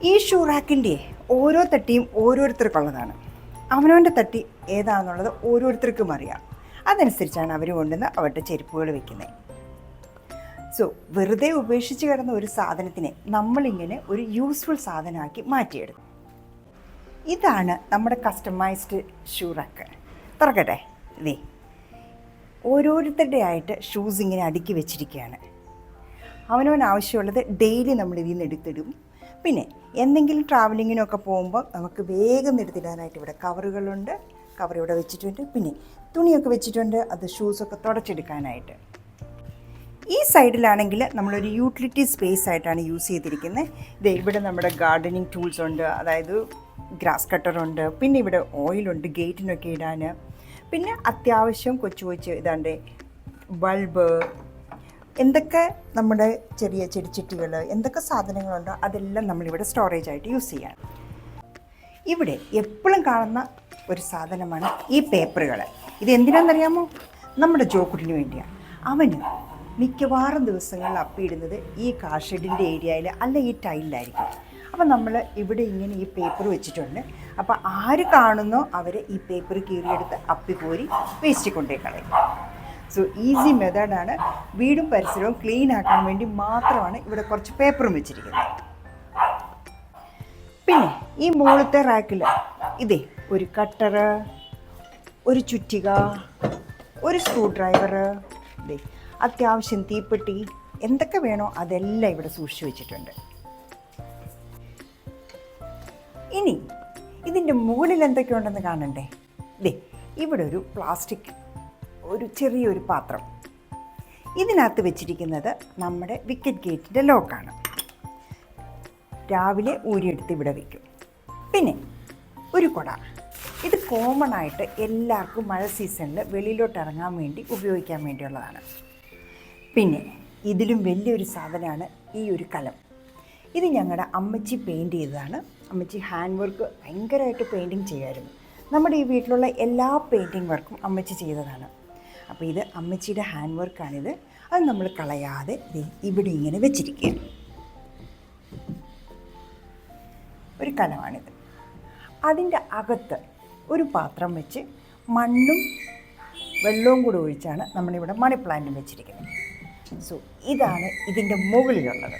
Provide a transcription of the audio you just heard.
ഈ ഷൂ റാക്കിൻ്റെ ഓരോ തട്ടിയും ഓരോരുത്തർക്കുള്ളതാണ്. അവനവൻ്റെ തട്ടി ഏതാണെന്നുള്ളത് ഓരോരുത്തർക്കും അറിയാം. അതനുസരിച്ചാണ് അവർ കൊണ്ടുവന്ന് അവരുടെ ചെരുപ്പുകൾ വെക്കുന്നത്. സോ വെറുതെ ഉപേക്ഷിച്ച് കിടന്ന ഒരു സാധനത്തിനെ നമ്മളിങ്ങനെ ഒരു യൂസ്ഫുൾ സാധനമാക്കി മാറ്റിയെടുക്കും. ഇതാണ് നമ്മുടെ കസ്റ്റമൈസ്ഡ് ഷൂ റാക്ക്. തുറക്കട്ടെ. ഇതേ ഓരോരുത്തരുടെ ആയിട്ട് ഷൂസ് ഇങ്ങനെ അടുക്കി വെച്ചിരിക്കുകയാണ്. അവനവൻ ആവശ്യമുള്ളത് ഡെയിലി നമ്മൾ ഇതിൽ നിന്ന് എടുത്തിടും. പിന്നെ എന്തെങ്കിലും ട്രാവലിങ്ങിനൊക്കെ പോകുമ്പോൾ നമുക്ക് വേഗം എടുത്തിടാനായിട്ട് ഇവിടെ കവറുകളുണ്ട്. കവർ ഇവിടെ വെച്ചിട്ടുണ്ട്. പിന്നെ തുണിയൊക്കെ വെച്ചിട്ടുണ്ട്, അത് ഷൂസൊക്കെ തുടച്ചെടുക്കാനായിട്ട്. ഈ സൈഡിലാണെങ്കിൽ നമ്മളൊരു യൂട്ടിലിറ്റി സ്പേസ് ആയിട്ടാണ് യൂസ് ചെയ്തിരിക്കുന്നത്. ഇത് ഇവിടെ നമ്മുടെ ഗാർഡനിങ് ടൂൾസ് ഉണ്ട്, അതായത് ഗ്രാസ് കട്ടറുണ്ട്, പിന്നെ ഇവിടെ ഓയിലുണ്ട് ഗേറ്റിനൊക്കെ ഇടാൻ, പിന്നെ അത്യാവശ്യം കൊച്ചു കൊച്ചു ഇതാണ്ട് ബൾബ്, എന്തൊക്കെ നമ്മുടെ ചെറിയ ചെടിച്ചട്ടികൾ, എന്തൊക്കെ സാധനങ്ങളുണ്ടോ അതെല്ലാം നമ്മളിവിടെ സ്റ്റോറേജ് ആയിട്ട് യൂസ് ചെയ്യാം. ഇവിടെ എപ്പോഴും കാണുന്ന ഒരു സാധനമാണ് ഈ പേപ്പറുകൾ. ഇത് എന്തിനാണെന്നറിയാമോ? നമ്മുടെ ജോക്കുട്ടിന് വേണ്ടിയാണ്. അവന് മിക്കവാറും ദിവസങ്ങളിൽ അപ്പിയിടുന്നത് ഈ കാർ ഷെഡിൻ്റെ ഏരിയയിൽ അല്ല ഈ ടൈലിലായിരിക്കും. അപ്പം നമ്മൾ ഇവിടെ ഇങ്ങനെ ഈ പേപ്പർ വെച്ചിട്ടുണ്ട്. അപ്പോൾ ആര് കാണുന്നോ അവർ ഈ പേപ്പർ കീറിയെടുത്ത് അപ്പി കോരി വേസ്റ്റ് കൊണ്ടേ കളയും. സോ ഈസി മെത്തേഡാണ്. വീടും പരിസരവും ക്ലീൻ ആക്കാൻ വേണ്ടി മാത്രമാണ് ഇവിടെ കുറച്ച് പേപ്പറും വെച്ചിരിക്കുന്നത്. പിന്നെ ഈ മുകളിലത്തെ റാക്കിൽ ഇതേ ഒരു കട്ടർ, ഒരു ചുറ്റിക, ഒരു സ്ക്രൂ ഡ്രൈവർ, ഇതേ അത്യാവശ്യം തീപ്പെട്ടി, എന്തൊക്കെ വേണോ അതെല്ലാം ഇവിടെ സൂക്ഷിച്ചു വെച്ചിട്ടുണ്ട്. ഇനി ഇതിൻ്റെ മുകളിൽ എന്തൊക്കെയുണ്ടെന്ന് കാണണ്ടേ? ഇതേ ഇവിടെ ഒരു പ്ലാസ്റ്റിക് ഒരു ചെറിയൊരു പാത്രം. ഇതിനകത്ത് വെച്ചിരിക്കുന്നത് നമ്മുടെ വിക്കറ്റ് ഗേറ്റിൻ്റെ ലോക്കാണ്. രാവിലെ ഊരിയെടുത്ത് ഇവിടെ വയ്ക്കും. പിന്നെ ഒരു കുട. ഇത് കോമൺ ആയിട്ട് എല്ലാവർക്കും മഴ സീസണിൽ വെളിയിലോട്ട് ഇറങ്ങാൻ വേണ്ടി ഉപയോഗിക്കാൻ വേണ്ടിയുള്ളതാണ്. പിന്നെ ഇതിലും വലിയൊരു സാധനമാണ് ഈ ഒരു കലം. ഇത് ഞങ്ങളുടെ അമ്മച്ചി പെയിൻറ്റ് ചെയ്തതാണ്. അമ്മച്ചി ഹാൻഡ് വർക്ക് ഭയങ്കരമായിട്ട് പെയിൻറ്റിങ് ചെയ്യുമായിരുന്നു. നമ്മുടെ ഈ വീട്ടിലുള്ള എല്ലാ പെയിൻറ്റിങ് വർക്കും അമ്മച്ചി ചെയ്തതാണ്. അപ്പോൾ ഇത് അമ്മച്ചിയുടെ ഹാൻഡ് വർക്കാണിത്. അത് നമ്മൾ കളയാതെ ഇവിടെ ഇങ്ങനെ വെച്ചിരിക്കുക. ഒരു കലമാണിത്. അതിൻ്റെ അകത്ത് ഒരു പാത്രം വെച്ച് മണ്ണും വെള്ളവും കൂടെ ഒഴിച്ചാണ് നമ്മളിവിടെ മണി പ്ലാന്റും വെച്ചിരിക്കുന്നത്. സോ ഇതാണ് ഇതിൻ്റെ മുകളിലുള്ളത്.